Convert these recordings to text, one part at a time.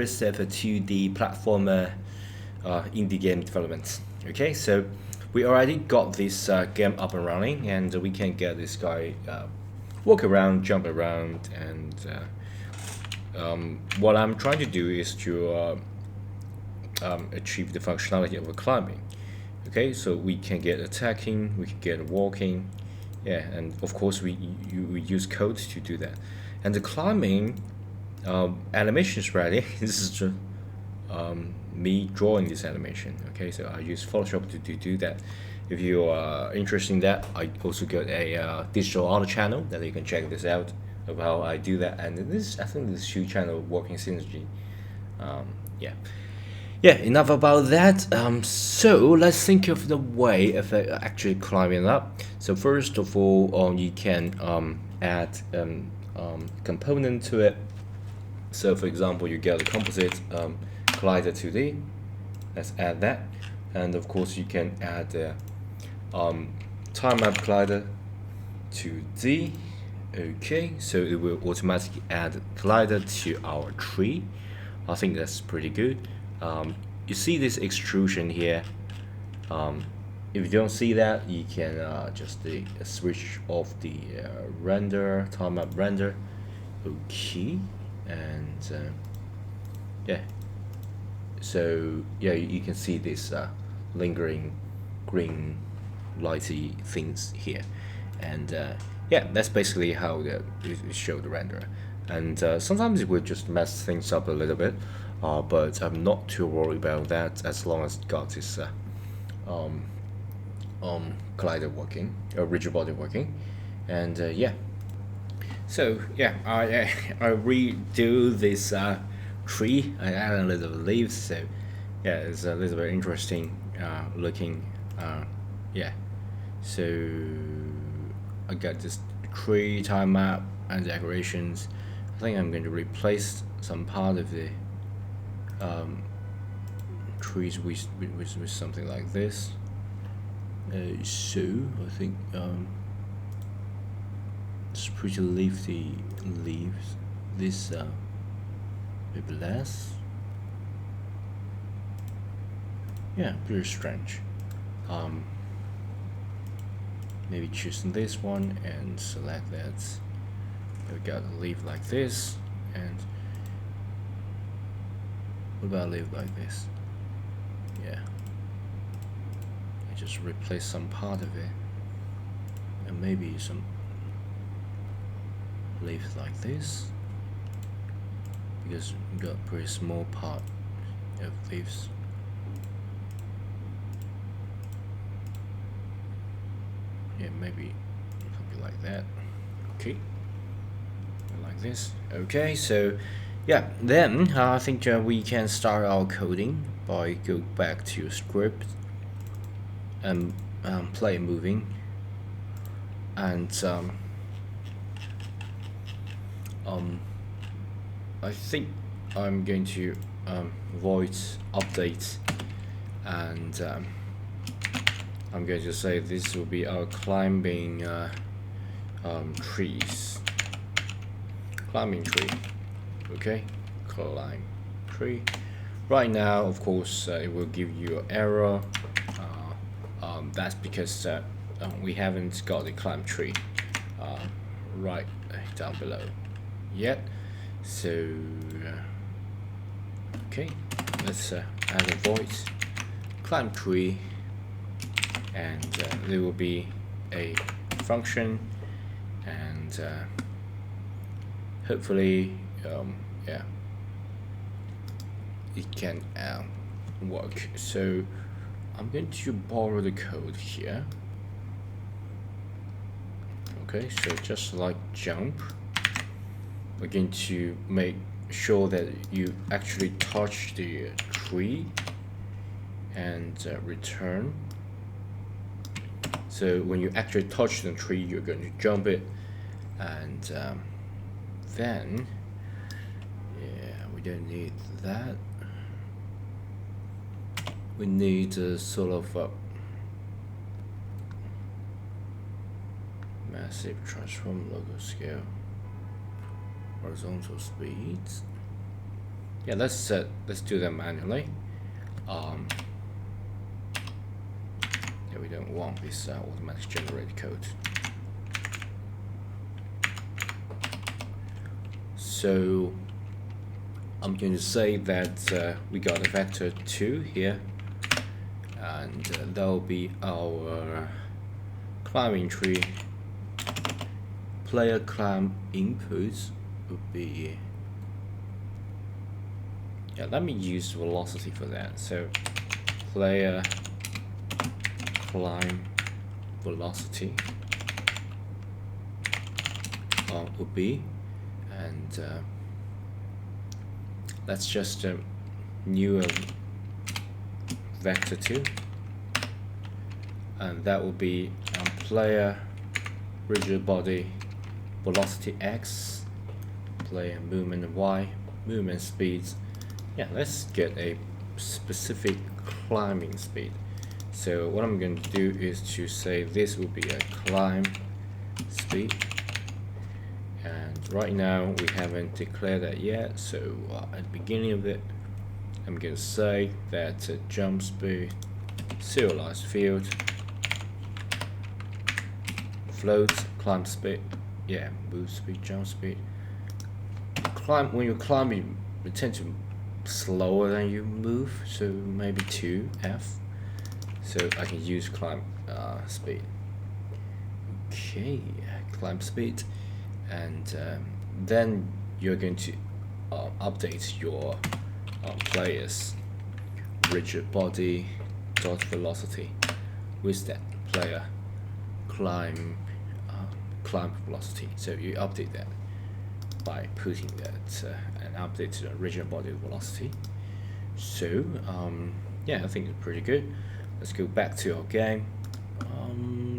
a 2D platformer indie game development. Okay, so we already got this game up and running, and we can get this guy walk around, jump around, and what I'm trying to do is to achieve the functionality of climbing. Okay, so we can get attacking, we can get walking, yeah, and of course we use code to do that. And the climbing animation is ready. This is just me drawing this animation. Okay, so I use Photoshop to do that. If you are interested in that, I also got a digital art channel that you can check this out of how I do that. And I think this two channel working synergy. Yeah. Yeah, enough about that. So let's think of the way of actually climbing up. So first of all, you can add component to it. So for example, you get a composite collider 2D. Let's add that, and of course you can add a time map collider 2D. Okay, so it will automatically add collider to our tree. I think that's pretty good. You see this extrusion here. If you don't see that, you can just switch off the render, time map render. Okay, and yeah, so yeah, you can see this lingering green lighty things here, and yeah, that's basically how it show the render. And sometimes it will just mess things up a little bit, but I'm not too worried about that as long as it got this collider working, rigid body working, and yeah. So yeah, I redo this tree. I add a little leaves, so yeah, it's a little bit interesting looking. Yeah, so I got this tree time map and decorations. I think I'm going to replace some part of the trees with something like this. So I think it's pretty leafy leaves. This maybe less. Yeah, pretty strange. Maybe choosing this one and select that. We got a leaf like this, and what about a leaf like this? Yeah, I just replace some part of it, and maybe some leaves like this, because we got pretty small part of leaves. Yeah, maybe something like that. Okay, like this. Okay, so yeah, then I think we can start our coding by go back to script and play moving, and I think I'm going to void update, and I'm going to say this will be our climbing climbing tree. Okay, climb tree. Right now, of course, it will give you an error. That's because we haven't got the climb tree right down below yet. So okay, let's add a void climb tree, and there will be a function, and hopefully yeah, it can work. So I'm going to borrow the code here. Okay, so just like jump, we're going to make sure that you actually touch the tree, and return. So when you actually touch the tree, you're going to jump it, and then yeah, we don't need that. We need a sort of massive transform logo scale, horizontal speeds. Yeah, let's do that manually. Yeah, we don't want this automatic generated code. So I'm going to say that we got a vector 2 here, and that will be our climbing tree. Player climb inputs would be, yeah, let me use velocity for that. So player climb velocity would be, and let's just new vector 2, and that will be player rigid body velocity x, player movement y, movement speeds. Yeah, let's get a specific climbing speed. So what I'm going to do is to say this will be a climb speed, and right now we haven't declared that yet. So at the beginning of it, I'm going to say that jump speed, serialized field, float, climb speed, yeah, move speed, jump speed. Climb, when you're climbing, you tend to slower than you move, so maybe 2f. So I can use climb speed. Okay, climb speed, and then you're going to update your player's rigid body dot velocity with that player climb velocity. So you update that by putting that and update to the rigid body velocity. So yeah, I think it's pretty good. Let's go back to our game.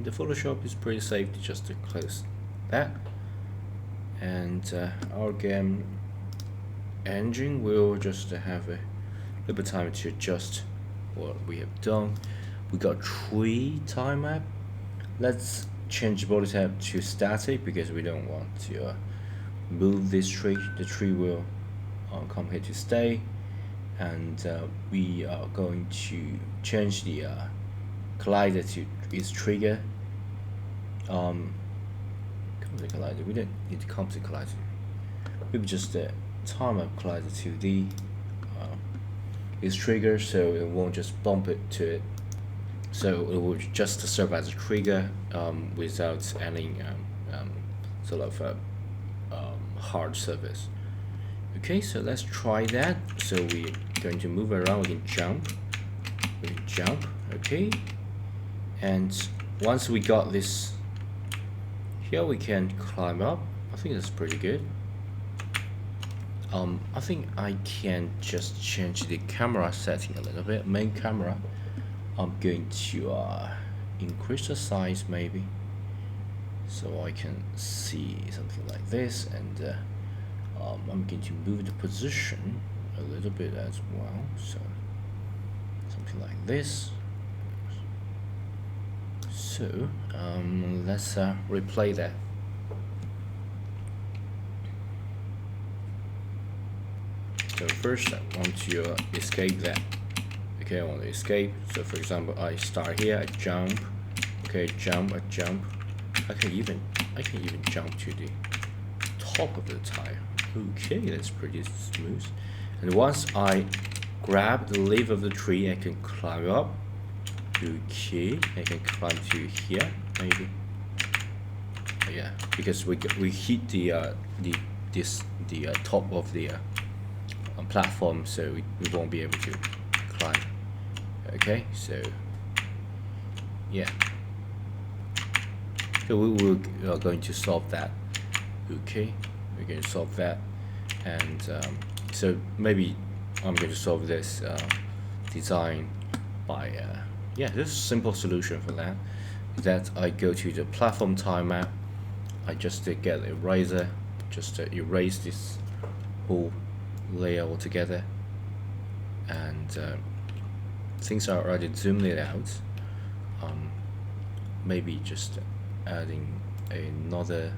The Photoshop is pretty safe just to close that, and our game engine will just have a little bit of time to adjust what we have done. We got tree time map. Let's change the body type to static because we don't want to move this tree. The tree will come here to stay, and we are going to change the collider to its trigger. Composite collider, we don't need the composite collider. Maybe just the time up collider to the its trigger, so it won't just bump it to it. So it will just serve as a trigger without any sort of hard surface. Okay, so let's try that. So we're going to move around. We can jump. Okay, and once we got this here, we can climb up. I think that's pretty good. I think I can just change the camera setting a little bit. Main camera, I'm going to increase the size maybe, so I can see something like this, and I'm going to move the position a little bit as well, so something like this. So let's replay that. So first I want to escape that. Okay, I want to escape. So for example, I start here, I jump. Okay, jump, I jump. I can even jump to the top of the tire. Okay, that's pretty smooth. And once I grab the leaf of the tree, I can climb up. Okay, I can climb to here maybe. Yeah, because we hit the top of the platform, so we won't be able to climb. Okay, so yeah, so we are going to solve that. Okay, we're going to solve that, and so maybe I'm going to solve this design by yeah, this is a simple solution for that. That I go to the platform time map, I just get an eraser, just erase this whole layer altogether, and things are already zoomed it out. Maybe just adding another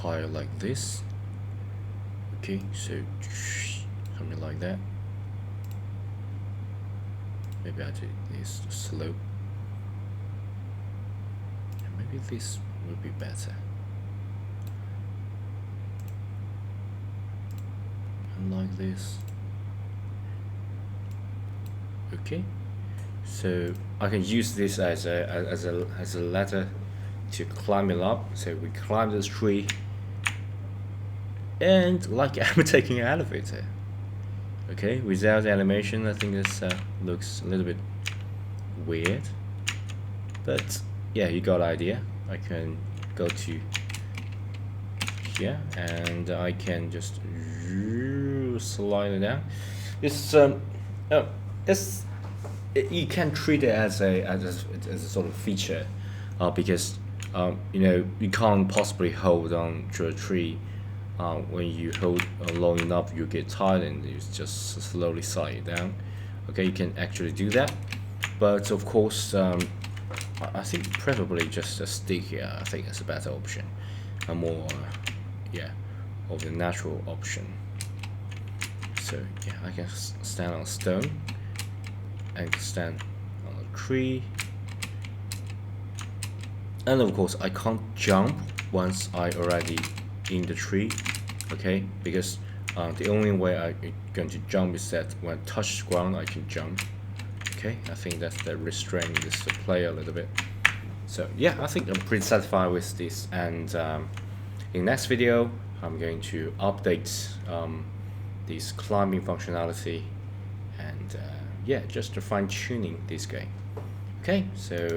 tile like this. Okay, so something like that. Maybe I do this slope. And maybe this would be better. And like this. Okay, so I can use this as a ladder to climb it up. So we climb this tree, and like I'm taking an elevator. Okay, without animation, I think this looks a little bit weird, but yeah, you got the idea. I can go to here, and I can just slide it down. You can treat it as a sort of feature, because you know, you can't possibly hold on to a tree. When you hold long enough, you get tired and you just slowly slide it down. Okay, you can actually do that, but of course, I think preferably just a stick here. I think it's a better option, a more of the natural option. So yeah, I can stand on stone and stand on a tree, and of course I can't jump once I already in the tree. Okay, because the only way I'm going to jump is that when I touch the ground I can jump. Okay, I think that's restraining this player a little bit. So yeah, I think I'm pretty satisfied with this, and in next video I'm going to update this climbing functionality, and yeah, just to fine tuning this game. Okay, so